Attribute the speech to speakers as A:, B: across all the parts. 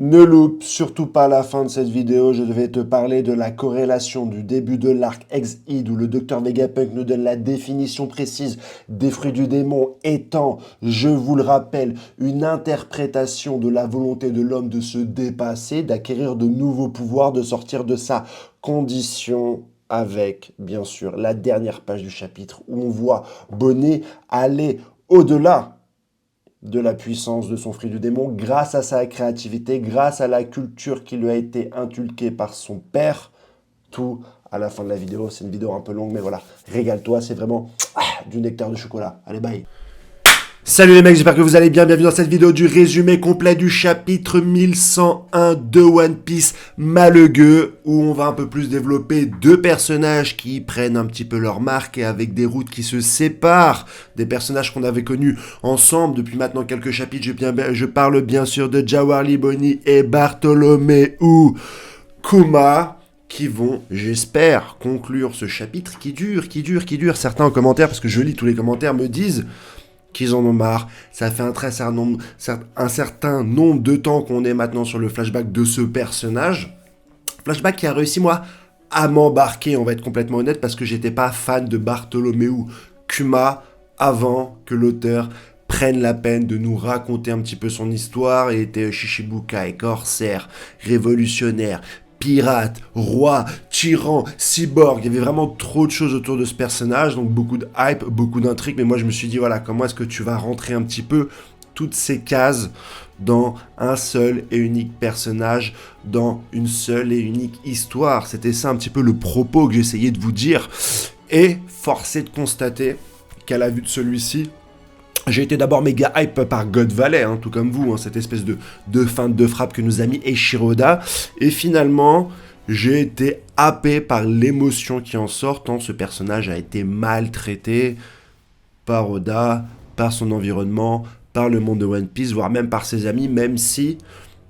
A: Ne loupe surtout pas la fin de cette vidéo, je vais te parler de la corrélation du début de l'arc Ex-Id où le docteur Vegapunk nous donne la définition précise des fruits du démon étant, je vous le rappelle, une interprétation de la volonté de l'homme de se dépasser, d'acquérir de nouveaux pouvoirs, de sortir de sa condition avec, bien sûr, la dernière page du chapitre où on voit Bonnet aller au-delà de la puissance de son fruit du démon grâce à sa créativité, grâce à la culture qui lui a été inculquée par son père. Tout à la fin de la vidéo. C'est une vidéo un peu longue, mais voilà, régale-toi, c'est vraiment du nectar de chocolat. Allez, bye. Salut les mecs, j'espère que vous allez bien. Bienvenue dans cette vidéo du résumé complet du chapitre 1101 de One Piece Malheureux, où on va un peu plus développer deux personnages qui prennent un petit peu leur marque et avec des routes qui se séparent. Des personnages qu'on avait connus ensemble depuis maintenant quelques chapitres. Je parle bien sûr de Jawali Boni et Bartholomew Kuma, qui vont, j'espère, conclure ce chapitre qui dure. Certains en commentaire, parce que je lis tous les commentaires, me disent qu'ils en ont marre. Ça fait un certain nombre de temps qu'on est maintenant sur le flashback de ce personnage. Flashback qui a réussi, moi, à m'embarquer, on va être complètement honnête, parce que j'étais pas fan de Bartholomew Kuma avant que l'auteur prenne la peine de nous raconter un petit peu son histoire. Il était Shichibukai, corsaire, révolutionnaire, pirate, roi, tyran, cyborg, il y avait vraiment trop de choses autour de ce personnage, donc beaucoup de hype, beaucoup d'intrigues, mais moi je me suis dit, voilà, comment est-ce que tu vas rentrer un petit peu toutes ces cases dans un seul et unique personnage, dans une seule et unique histoire. C'était ça un petit peu le propos que j'essayais de vous dire, et forcé de constater qu'à la vue de celui-ci, j'ai été d'abord méga hype par God Valley, tout comme vous, cette espèce de feinte de frappe que nous a mis Eiichiro Oda. Et finalement, j'ai été happé par l'émotion qui en sort, tant ce personnage a été maltraité par Oda, par son environnement, par le monde de One Piece, voire même par ses amis, même si,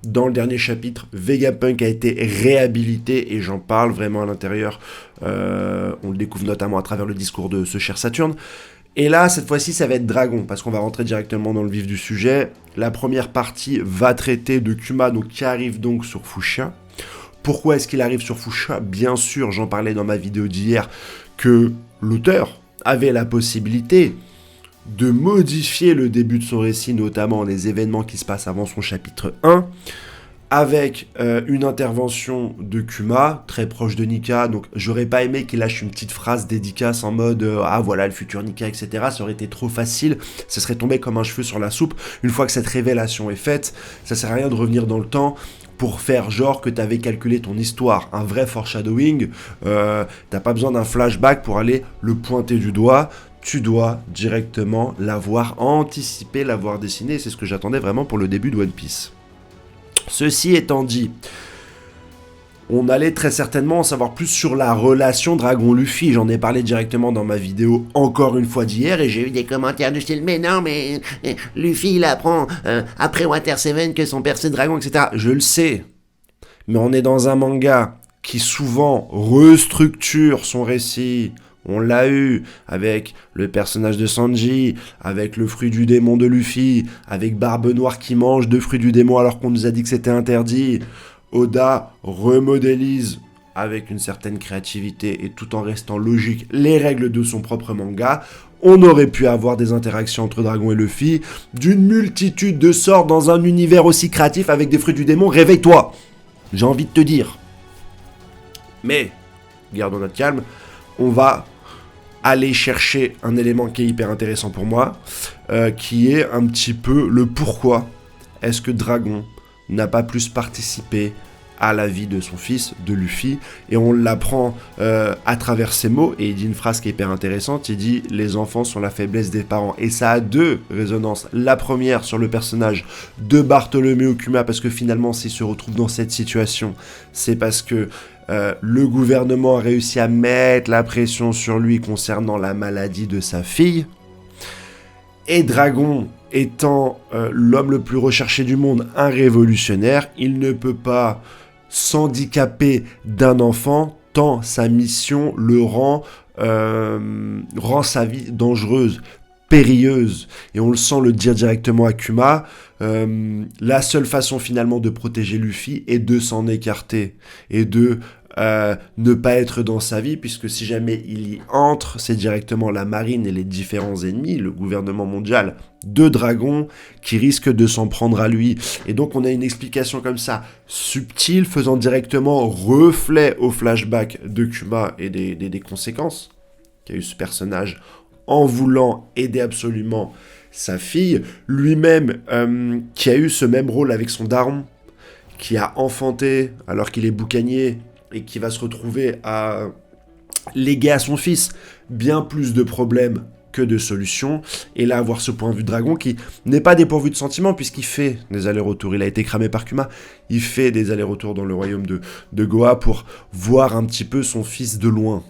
A: dans le dernier chapitre, Vegapunk a été réhabilité, et j'en parle vraiment à l'intérieur. On le découvre notamment à travers le discours de ce cher Saturne. Et là, cette fois-ci, ça va être Dragon, parce qu'on va rentrer directement dans le vif du sujet. La première partie va traiter de Kuma, donc, qui arrive donc sur Fushia. Pourquoi est-ce qu'il arrive sur Fushia ? Bien sûr, j'en parlais dans ma vidéo d'hier, que l'auteur avait la possibilité de modifier le début de son récit, notamment les événements qui se passent avant son chapitre 1, avec une intervention de Kuma, très proche de Nika, donc j'aurais pas aimé qu'il lâche une petite phrase dédicace en mode ah voilà le futur Nika, etc. Ça aurait été trop facile, ça serait tombé comme un cheveu sur la soupe. Une fois que cette révélation est faite, ça sert à rien de revenir dans le temps pour faire genre que t'avais calculé ton histoire. Un vrai foreshadowing, t'as pas besoin d'un flashback pour aller le pointer du doigt. Tu dois directement l'avoir anticipé, l'avoir dessiné, et c'est ce que j'attendais vraiment pour le début de One Piece. Ceci étant dit, on allait très certainement en savoir plus sur la relation Dragon-Luffy. J'en ai parlé directement dans ma vidéo encore une fois d'hier et j'ai eu des commentaires du style « Mais non, mais Luffy il apprend après Water 7 que son père c'est Dragon, etc. » Je le sais, mais on est dans un manga qui souvent restructure son récit. On l'a eu avec le personnage de Sanji, avec le fruit du démon de Luffy, avec Barbe Noire qui mange de fruits du démon alors qu'on nous a dit que c'était interdit. Oda remodélise avec une certaine créativité et tout en restant logique les règles de son propre manga. On aurait pu avoir des interactions entre Dragon et Luffy d'une multitude de sortes dans un univers aussi créatif avec des fruits du démon. Réveille-toi, j'ai envie de te dire. Mais, gardons notre calme, on va aller chercher un élément qui est hyper intéressant pour moi, qui est un petit peu le pourquoi est-ce que Dragon n'a pas plus participé à la vie de son fils, de Luffy, et on l'apprend à travers ses mots, et il dit une phrase qui est hyper intéressante, il dit « Les enfants sont la faiblesse des parents », et ça a deux résonances. La première sur le personnage de Bartholomew Kuma, parce que finalement s'il se retrouve dans cette situation, c'est parce que le gouvernement a réussi à mettre la pression sur lui concernant la maladie de sa fille. Et Dragon, étant l'homme le plus recherché du monde, un révolutionnaire, il ne peut pas s'handicaper d'un enfant tant sa mission le rend sa vie dangereuse. périlleuse, et on le sent le dire directement à Kuma, la seule façon finalement de protéger Luffy est de s'en écarter, et de ne pas être dans sa vie, puisque si jamais il y entre, c'est directement la marine et les différents ennemis, le gouvernement mondial de dragons, qui risquent de s'en prendre à lui. Et donc on a une explication comme ça, subtile, faisant directement reflet au flashback de Kuma et des conséquences qu'a eu ce personnage en voulant aider absolument sa fille, lui-même qui a eu ce même rôle avec son daron, qui a enfanté alors qu'il est boucanier, et qui va se retrouver à léguer à son fils bien plus de problèmes que de solutions, et là avoir ce point de vue dragon qui n'est pas dépourvu de sentiments, puisqu'il fait des allers-retours, il a été cramé par Kuma, il fait des allers-retours dans le royaume de Goa pour voir un petit peu son fils de loin.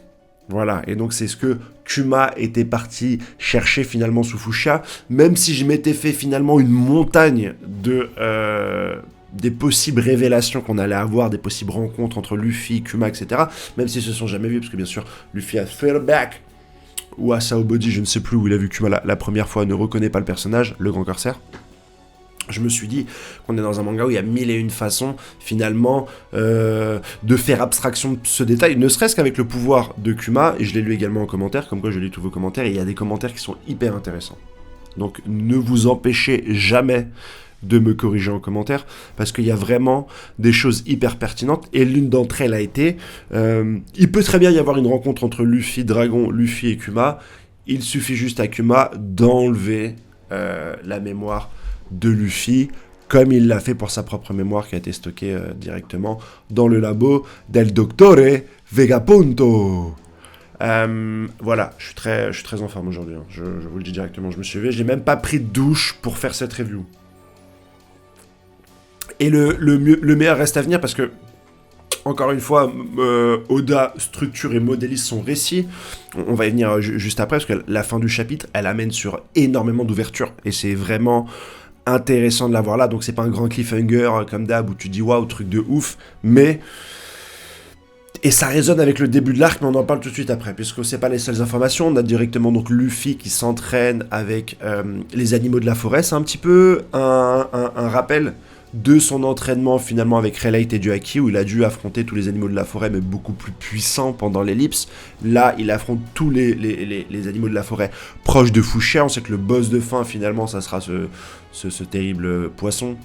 A: Voilà, et donc c'est ce que Kuma était parti chercher finalement sous Fuchsia, même si je m'étais fait finalement une montagne des possibles révélations qu'on allait avoir, des possibles rencontres entre Luffy, Kuma, etc. Même s'ils se sont jamais vus, parce que bien sûr, Luffy a Fairback, ou à Sao Body, je ne sais plus où il a vu Kuma la première fois, ne reconnaît pas le personnage, le grand corsaire. Je me suis dit qu'on est dans un manga où il y a 1001 façons, finalement, de faire abstraction de ce détail, ne serait-ce qu'avec le pouvoir de Kuma, et je l'ai lu également en commentaire, comme quoi je lis tous vos commentaires, et il y a des commentaires qui sont hyper intéressants. Donc ne vous empêchez jamais de me corriger en commentaire, parce qu'il y a vraiment des choses hyper pertinentes, et l'une d'entre elles a été, il peut très bien y avoir une rencontre entre Luffy, Dragon, Luffy et Kuma, il suffit juste à Kuma d'enlever la mémoire de Luffy, comme il l'a fait pour sa propre mémoire qui a été stockée directement dans le labo del Dottore Vegapunto. Voilà, je suis très en forme aujourd'hui, hein. Je vous le dis directement, je me suis levé, j'ai même pas pris de douche pour faire cette review. Et le meilleur reste à venir, parce que, encore une fois, Oda structure et modélise son récit. On va y venir juste après, parce que la fin du chapitre, elle amène sur énormément d'ouverture. Et c'est vraiment intéressant de l'avoir là. Donc c'est pas un grand cliffhanger comme d'hab où tu dis waouh, truc de ouf. Mais... Et ça résonne avec le début de l'arc, mais on en parle tout de suite après, puisque c'est pas les seules informations. On a directement donc Luffy qui s'entraîne avec les animaux de la forêt. C'est un petit peu un rappel de son entraînement finalement avec Rayleigh et du Haki, où il a dû affronter tous les animaux de la forêt, mais beaucoup plus puissants pendant l'ellipse. Là, il affronte tous les animaux de la forêt proches de Fuchsia. On sait que le boss de fin, finalement, ça sera ce terrible poisson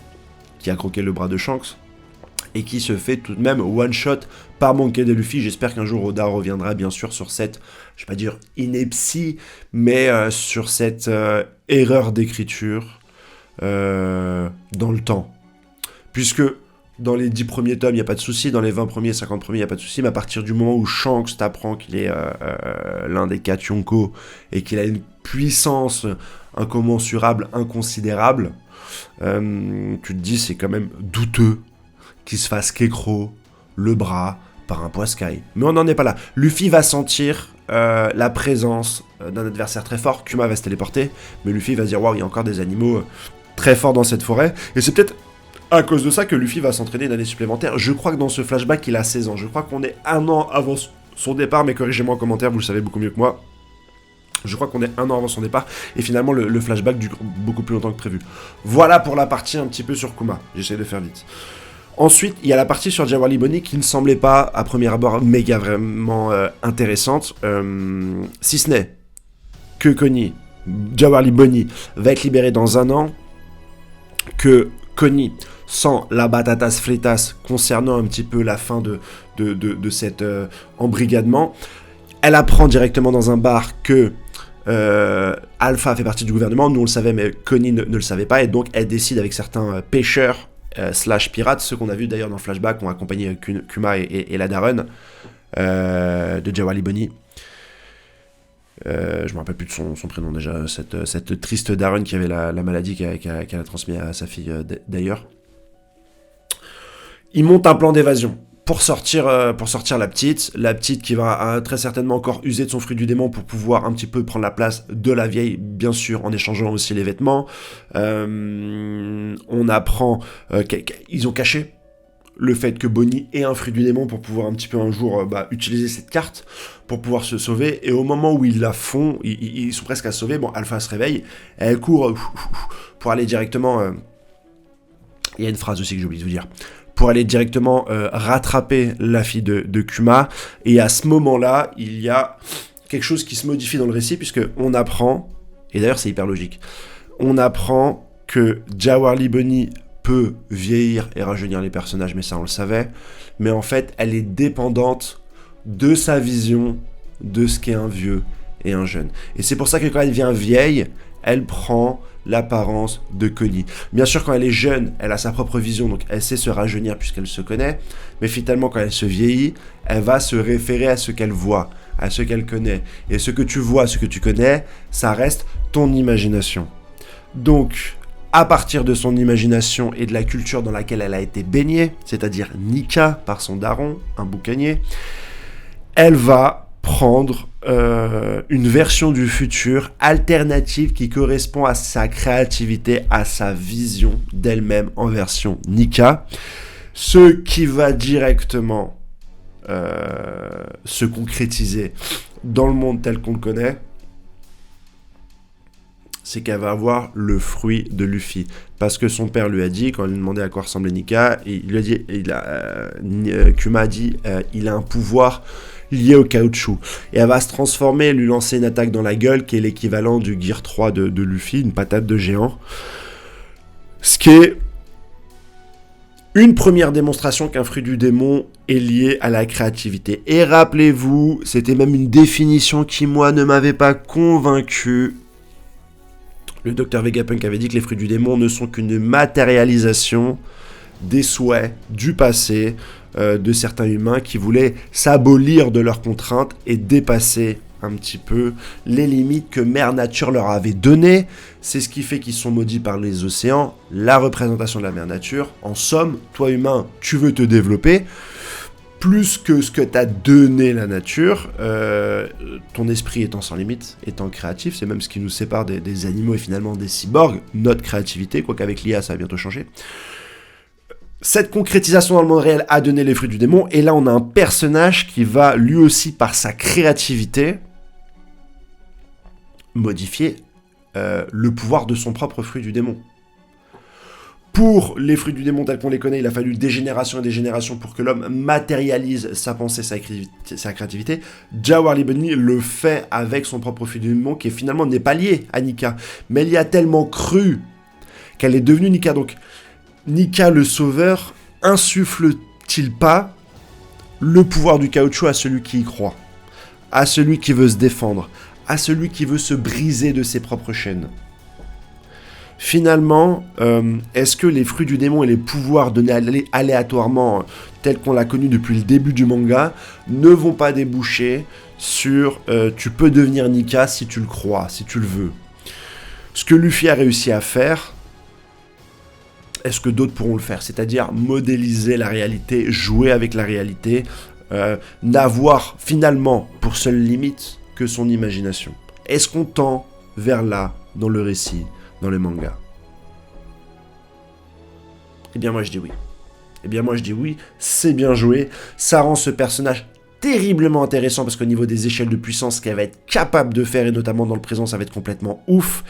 A: qui a croqué le bras de Shanks, et qui se fait tout de même one-shot par Monkey D. Luffy. J'espère qu'un jour Oda reviendra bien sûr sur cette, je vais pas dire ineptie, mais sur cette erreur d'écriture dans le temps. Puisque dans les 10 premiers tomes, il n'y a pas de souci, dans les 20 premiers, 50 premiers, il n'y a pas de souci, mais à partir du moment où Shanks t'apprend qu'il est l'un des 4 Yonko, et qu'il a une puissance incommensurable, inconsidérable, tu te dis c'est quand même douteux qu'il se fasse Kekro le bras par un Poiscaille. Mais on n'en est pas là. Luffy va sentir la présence d'un adversaire très fort. Kuma va se téléporter, mais Luffy va se dire waouh, il y a encore des animaux très forts dans cette forêt. Et c'est peut-être à cause de ça que Luffy va s'entraîner d'années supplémentaires. Je crois que dans ce flashback, il a 16 ans. Je crois qu'on est 1 an avant son départ, mais corrigez-moi en commentaire, vous le savez beaucoup mieux que moi. Je crois qu'on est 1 an avant son départ, et finalement le flashback dure beaucoup plus longtemps que prévu. Voilà pour la partie un petit peu sur Kuma. J'essaie de faire vite. Ensuite, il y a la partie sur Jawali Boni qui ne semblait pas, à premier abord, méga vraiment intéressante. Si ce n'est que Jawali Boni va être libéré dans 1 an, que Connie sent la batatas fritas concernant un petit peu la fin de cet embrigadement. Elle apprend directement dans un bar que Alpha fait partie du gouvernement. Nous on le savait, mais Connie ne le savait pas, et donc elle décide avec certains pêcheurs / pirates, ceux qu'on a vu d'ailleurs dans le flashback, ont accompagné Kuma et la daronne de Jawali Boni. Je me rappelle plus de son prénom déjà, cette triste daronne qui avait la maladie qu'elle a transmise à sa fille d'ailleurs. Il monte un plan d'évasion pour sortir la petite qui va très certainement encore user de son fruit du démon pour pouvoir un petit peu prendre la place de la vieille, bien sûr en échangeant aussi les vêtements. On apprend qu'ils ont caché le fait que Bonnie ait un fruit du démon pour pouvoir un petit peu un jour utiliser cette carte pour pouvoir se sauver. Et au moment où ils la font, ils sont presque à sauver. Bon, Alpha se réveille, elle court pour aller directement... Il y a une phrase aussi que j'ai oublié de vous dire. Pour aller directement rattraper la fille de Kuma. Et à ce moment-là, il y a quelque chose qui se modifie dans le récit, puisqu'on apprend, et d'ailleurs c'est hyper logique, on apprend que Jawali Bonnie peut vieillir et rajeunir les personnages, mais ça on le savait, mais en fait elle est dépendante de sa vision de ce qu'est un vieux et un jeune. Et c'est pour ça que quand elle devient vieille, elle prend l'apparence de Connie. Bien sûr, quand elle est jeune, elle a sa propre vision, donc elle sait se rajeunir puisqu'elle se connaît, mais finalement, quand elle se vieillit, elle va se référer à ce qu'elle voit, à ce qu'elle connaît. Et ce que tu vois, ce que tu connais, ça reste ton imagination. Donc, à partir de son imagination et de la culture dans laquelle elle a été baignée, c'est-à-dire Nika par son daron, un boucanier, elle va prendre une version du futur alternative qui correspond à sa créativité, à sa vision d'elle-même en version Nika, ce qui va directement se concrétiser dans le monde tel qu'on le connaît, c'est qu'elle va avoir le fruit de Luffy. Parce que son père lui a dit, quand il lui demandait à quoi ressemblait Nika, il lui a dit, Kuma a dit, il a un pouvoir lié au caoutchouc. Et elle va se transformer, lui lancer une attaque dans la gueule, qui est l'équivalent du Gear 3 de Luffy, une patate de géant. Ce qui est une première démonstration qu'un fruit du démon est lié à la créativité. Et rappelez-vous, c'était même une définition qui, moi, ne m'avait pas convaincu. Le docteur Vegapunk avait dit que les fruits du démon ne sont qu'une matérialisation des souhaits du passé de certains humains qui voulaient s'abolir de leurs contraintes et dépasser un petit peu les limites que Mère Nature leur avait données. C'est ce qui fait qu'ils sont maudits par les océans, la représentation de la Mère Nature. En somme, toi humain, tu veux te développer plus que ce que t'a donné la nature, ton esprit étant sans limite, étant créatif, c'est même ce qui nous sépare des animaux et finalement des cyborgs, notre créativité, quoique avec l'IA ça va bientôt changer. Cette concrétisation dans le monde réel a donné les fruits du démon, et là on a un personnage qui va lui aussi par sa créativité modifier le pouvoir de son propre fruit du démon. Pour les fruits du démon tels qu'on les connaît, il a fallu des générations et des générations pour que l'homme matérialise sa pensée, sa créativité. Jawali Bonnie le fait avec son propre fruit du démon qui finalement n'est pas lié à Nika. Mais elle y a tellement cru qu'elle est devenue Nika. Donc Nika le sauveur insuffle-t-il pas le pouvoir du caoutchouc à celui qui y croit, à celui qui veut se défendre, à celui qui veut se briser de ses propres chaînes? Finalement, est-ce que les fruits du démon et les pouvoirs donnés aléatoirement, tels qu'on l'a connu depuis le début du manga, ne vont pas déboucher sur tu peux devenir Nika si tu le crois, si tu le veux? Ce que Luffy a réussi à faire, est-ce que d'autres pourront le faire? C'est-à-dire modéliser la réalité, jouer avec la réalité, n'avoir finalement pour seule limite que son imagination. Est-ce qu'on tend vers là dans le récit, dans le manga? Eh bien moi je dis oui. Eh bien moi je dis oui, c'est bien joué, ça rend ce personnage terriblement intéressant parce qu'au niveau des échelles de puissance, ce qu'elle va être capable de faire, et notamment dans le présent, ça va être complètement ouf.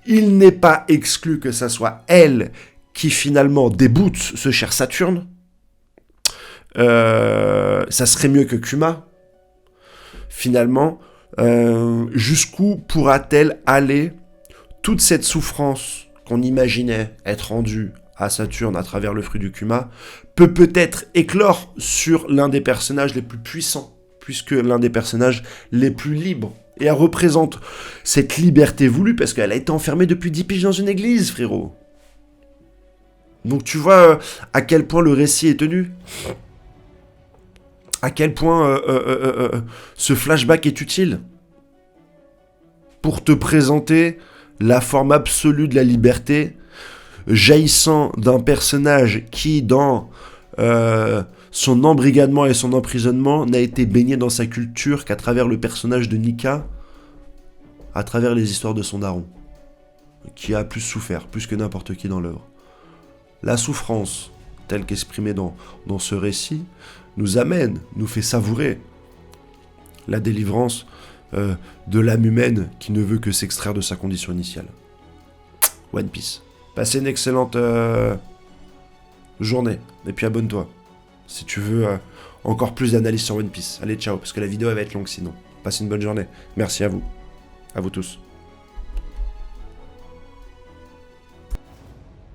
A: Il n'est pas exclu que ça soit elle qui finalement déboute ce cher Saturne. Ça serait mieux que Kuma. Finalement, jusqu'où pourra-t-elle aller? Toute cette souffrance qu'on imaginait être rendue à Saturne à travers le fruit du Kuma peut peut-être éclore sur l'un des personnages les plus puissants, puisque l'un des personnages les plus libres. Et elle représente cette liberté voulue parce qu'elle a été enfermée depuis 10 piges dans une église, frérot. Donc tu vois à quel point le récit est tenu. À quel point ce flashback est utile pour te présenter la forme absolue de la liberté, jaillissant d'un personnage qui, dans son embrigadement et son emprisonnement, n'a été baigné dans sa culture qu'à travers le personnage de Nika, à travers les histoires de son daron, qui a plus souffert, plus que n'importe qui dans l'œuvre. La souffrance tel qu'exprimé dans ce récit, nous amène, nous fait savourer la délivrance de l'âme humaine qui ne veut que s'extraire de sa condition initiale. One Piece. Passez une excellente journée, et puis abonne-toi, si tu veux encore plus d'analyse sur One Piece. Allez, ciao, parce que la vidéo elle va être longue sinon. Passez une bonne journée. Merci à vous tous.